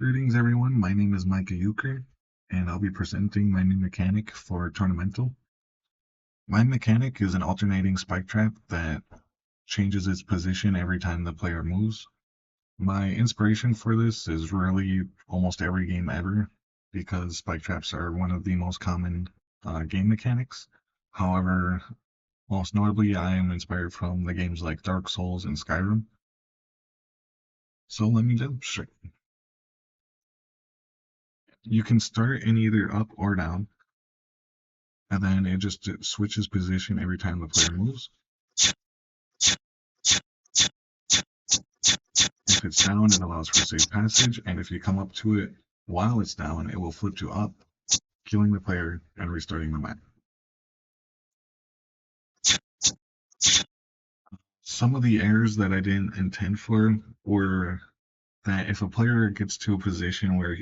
Greetings everyone, my name is MUecker, and I'll be presenting my new mechanic for Tournamental. My mechanic is an alternating spike trap that changes its position every time the player moves. My inspiration for this is really almost every game ever, because spike traps are one of the most common game mechanics. However, most notably I am inspired from the games like Dark Souls and Skyrim. So let me jump straight. You can start in either up or down, and then it just switches position every time the player moves. If it's down, it allows for safe passage, and if you come up to it while it's down, it will flip you up, killing the player and restarting the map. Some of the errors that I didn't intend for were that if a player gets to a position where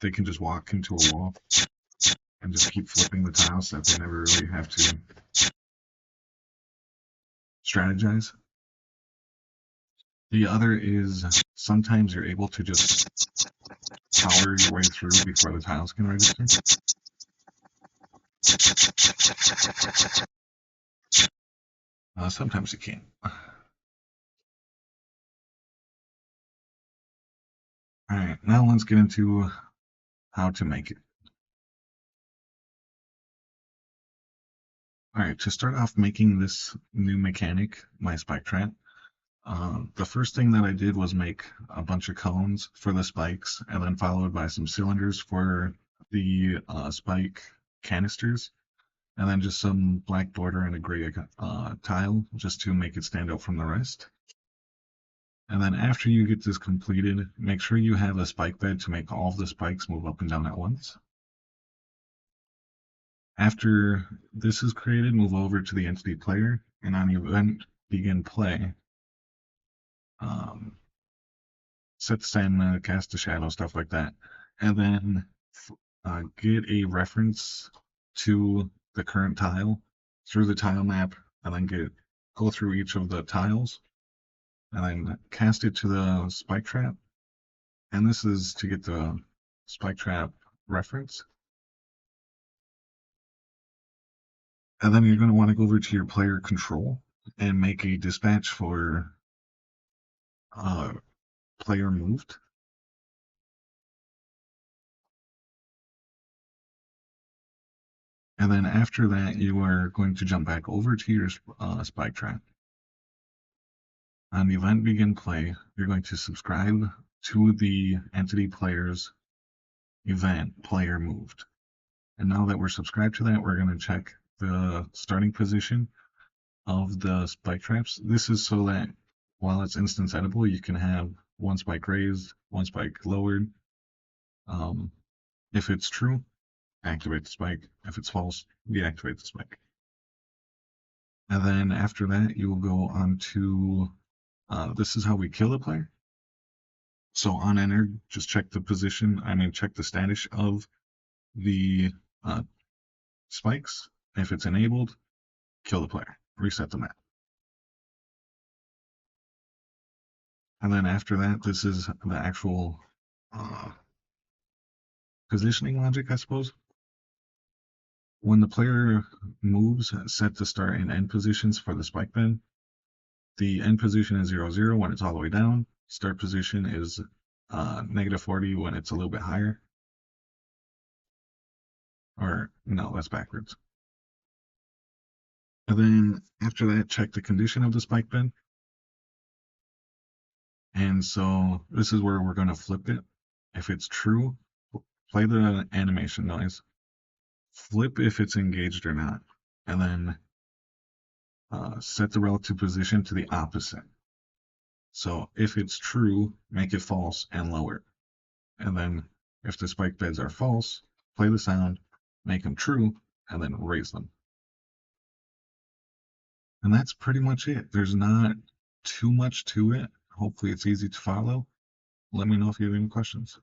they can just walk into a wall and just keep flipping the tiles, that they never really have to strategize. The other is sometimes you're able to just power your way through before the tiles can register. Sometimes you can't. Alright, now let's get into how to make it. Alright, to start off making this new mechanic, my spike trap, the first thing that I did was make a bunch of cones for the spikes, and then followed by some cylinders for the spike canisters, and then just some black border and a gray tile just to make it stand out from the rest. And then after you get this completed, make sure you have a spike bed to make all of the spikes move up and down at once. After this is created, move over to the entity player, and on event begin play, set the stamina, cast the shadow, stuff like that, and then get a reference to the current tile through the tile map, and then go through each of the tiles, and then cast it to the spike trap. And this is to get the spike trap reference. And then you're going to want to go over to your player control and make a dispatch for player moved. And then after that, you are going to jump back over to your spike trap. On the event begin play, you're going to subscribe to the entity player's event player moved. And now that we're subscribed to that, we're going to check the starting position of the spike traps. This is so that while it's instance editable, you can have one spike raised, one spike lowered. If it's true, activate the spike. If it's false, deactivate the spike. And then after that, you will go on to this is how we kill the player. So on enter, just check the position, check the status of the spikes. If it's enabled, kill the player, reset the map. And then after that, this is the actual positioning logic, I suppose. When the player moves, set the start and end positions for the spike bed. The end position is 0, 0 when it's all the way down. Start position is -40 when it's a little bit higher. Or, no, that's backwards. And then after that, check the condition of the spike bed. And so this is where we're going to flip it. If it's true, play the animation noise. Flip if it's engaged or not. And then set the relative position to the opposite. So if it's true, make it false and lower. And then if the spike beds are false, play the sound, make them true, and then raise them. And that's pretty much it. There's not too much to it. Hopefully it's easy to follow. Let me know if you have any questions.